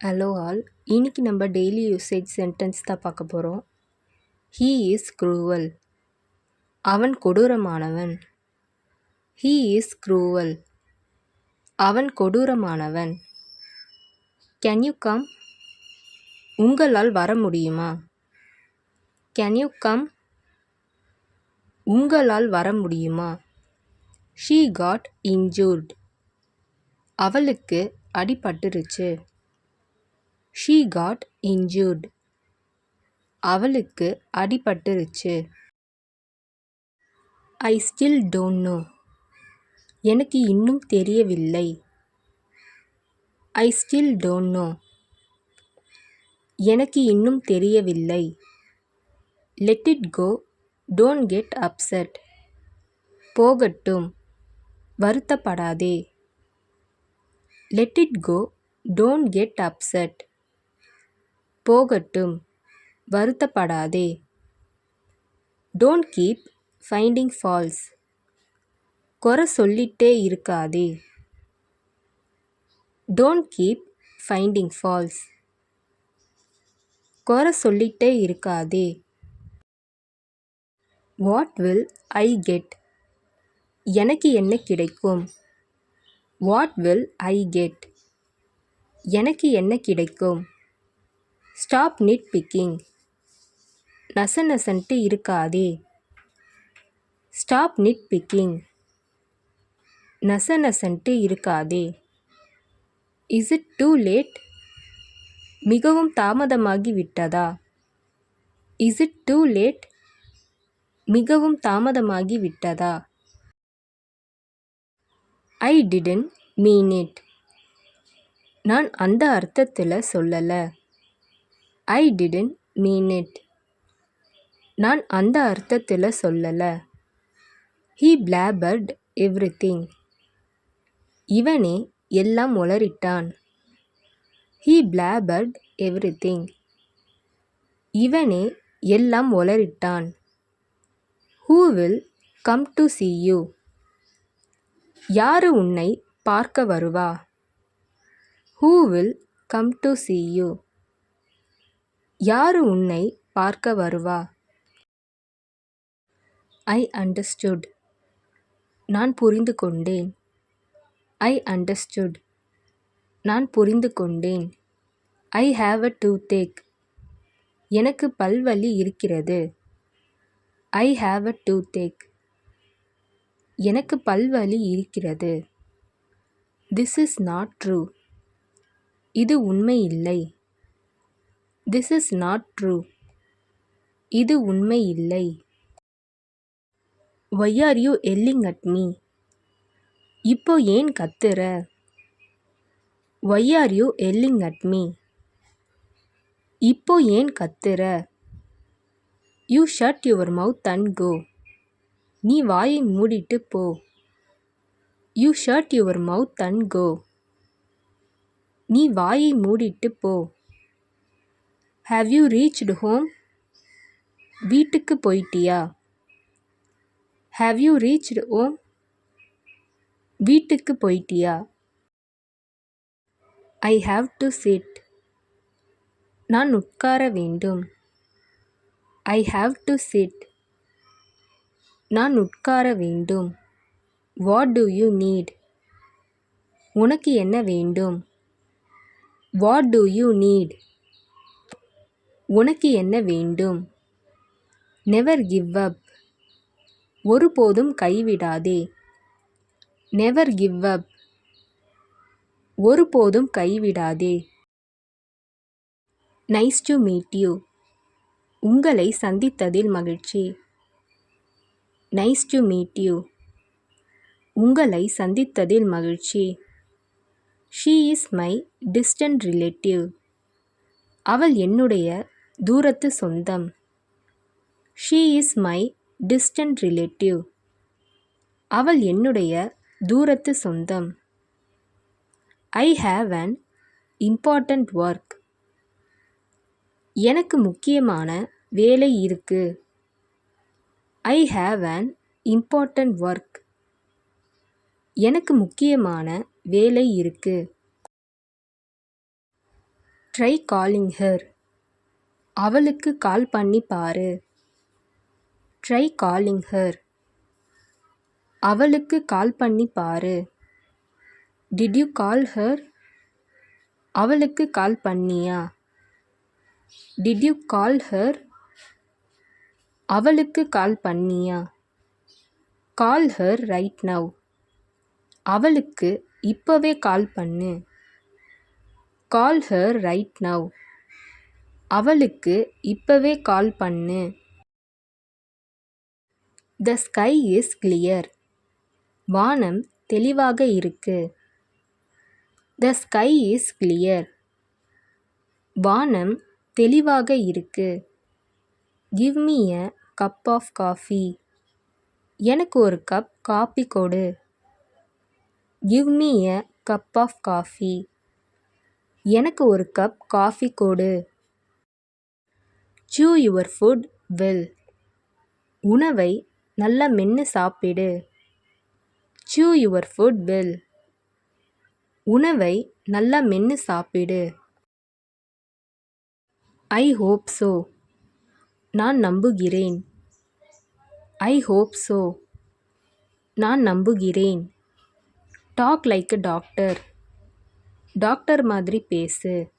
Hello all. இன்னைக்கு நம்ம daily usage sentence தான் பார்க்க போகிறோம். He is cruel. அவன் கொடூரமானவன். He is cruel. அவன் கொடூரமானவன். Can you come. உங்களால் வர முடியுமா. Can you come. உங்களால் வர முடியுமா. She got injured. அவளுக்கு அடிபட்டுருச்சு. She got injured. அவளுக்கு அடிபட்டுருச்சு. I still don't know. எனக்கு இன்னும் தெரியவில்லை. I still don't know. எனக்கு இன்னும் தெரியவில்லை. Let it go. Don't get upset. போகட்டும். வருத்தப்படாதே. Let it go. Don't get upset. போகட்டும். வருத்தப்படாதே. Don't keep finding faults. குறை சொல்லிட்டே இருக்காதே. Don't keep finding faults. குறை சொல்லிட்டே இருக்காதே. What will I get. எனக்கு என்ன கிடைக்கும். What will I get. எனக்கு என்ன கிடைக்கும். Stop knit picking. நசநசன்ட்டு இருக்காதே. Stop knit picking. நசநசன்ட்டு இருக்காதே. Is it too late. மிகவும் தாமதமாகி விட்டதா. Is it too late. மிகவும் தாமதமாகி விட்டதா. I didn't mean it. நான் அந்த அர்த்தத்தில் சொல்லலை. I didn't mean it. நான் அந்த அர்த்தத்தில் சொல்லலை. He blurted everything. இவனே எல்லாம் உளறிட்டான். He blurted everything. இவனே எல்லாம் உளறிட்டான். Who will come to see you. யாரு உன்னை பார்க்க வருவா. Who will come to see you. யாரு உன்னை பார்க்க வருவா. I understood. நான் புரிந்து கொண்டேன். I understood. நான் புரிந்து கொண்டேன். I have a toothache. எனக்கு பல்வலி இருக்கிறது. I have a toothache. எனக்கு பல்வலி இருக்கிறது. This is not true. இது உண்மை இல்லை. This is not true. இது உண்மை இல்லை. Why are you yelling at me. இப்போ ஏன் கத்துற. Why are you yelling at me. இப்போ ஏன் கத்துற. You shut your mouth and go. நீ வாயை மூடிட்டு போ. You shut your mouth and go. நீ வாயை மூடிட்டு போ. Have you reached home. வீட்டுக்கு போயிட்டியா. Have you reached home. வீட்டுக்கு போயிட்டியா. I have to sit. நான் உட்கார வேண்டும். I have to sit. நான் உட்கார வேண்டும். What do you need. உனக்கு என்ன வேண்டும். What do you need. உனக்கு என்ன வேண்டும். Never give up. ஒருபோதும் கைவிடாதே. Never give up. ஒருபோதும் கைவிடாதே. Nice to meet you. உங்களை சந்தித்ததில் மகிழ்ச்சி. Nice to meet you. உங்களை சந்தித்ததில் மகிழ்ச்சி. She is my distant relative. அவள் என்னுடைய தூரத்து சொந்தம். She is my distant relative. அவள் என்னுடைய தூரத்து சொந்தம். I have an important work. எனக்கு முக்கியமான வேலை இருக்கு. I have an important work. எனக்கு முக்கியமான வேலை இருக்கு. Try calling her. அவளுக்கு கால் பண்ணி பாரு. Try calling her. அவளுக்கு கால் பண்ணி பாரு. Did you call her? அவளுக்கு கால் பண்ணியா? Did you call her? அவளுக்கு கால் பண்ணியா? Call her right now. அவளுக்கு இப்பவே கால் பண்ணு. Call her right now. அவளுக்கு இப்பவே கால் பண்ணு. The sky is clear. வானம் தெளிவாக இருக்கு. The sky is clear. வானம் தெளிவாக இருக்கு. Give me a cup of coffee. எனக்கு ஒரு கப் காபி கொடு. Give me a cup of coffee. எனக்கு ஒரு கப் காஃபி கொடு. chew your food well. உணவை நல்லா மென்னு சாப்பிடு. chew your food well. உணவை நல்லா மென்னு சாப்பிடு. I hope so. நான் நம்புகிறேன். I hope so. நான் நம்புகிறேன். Talk like a doctor. Doctor மாதிரி பேசு.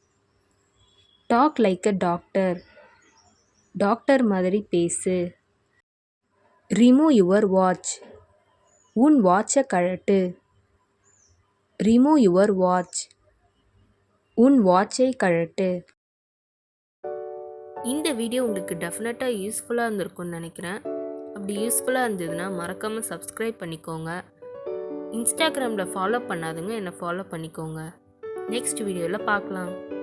Talk like a doctor. Doctor மாதிரி பேசு. Remove your watch. உன் வாட்சை கழட்டு. Remove your watch. உன் வாட்சை கழட்டு. இந்த வீடியோ உங்களுக்கு டெஃபினட்டாக யூஸ்ஃபுல்லாக இருந்திருக்கும்னு நினைக்கிறேன். அப்படி யூஸ்ஃபுல்லாக இருந்ததுன்னா மறக்காமல் சப்ஸ்கிரைப் பண்ணிக்கோங்க. இன்ஸ்டாகிராமில் ஃபாலோ பண்ணாதுங்க என்னை ஃபாலோ பண்ணிக்கோங்க. நெக்ஸ்ட் வீடியோவில் பார்க்கலாம்.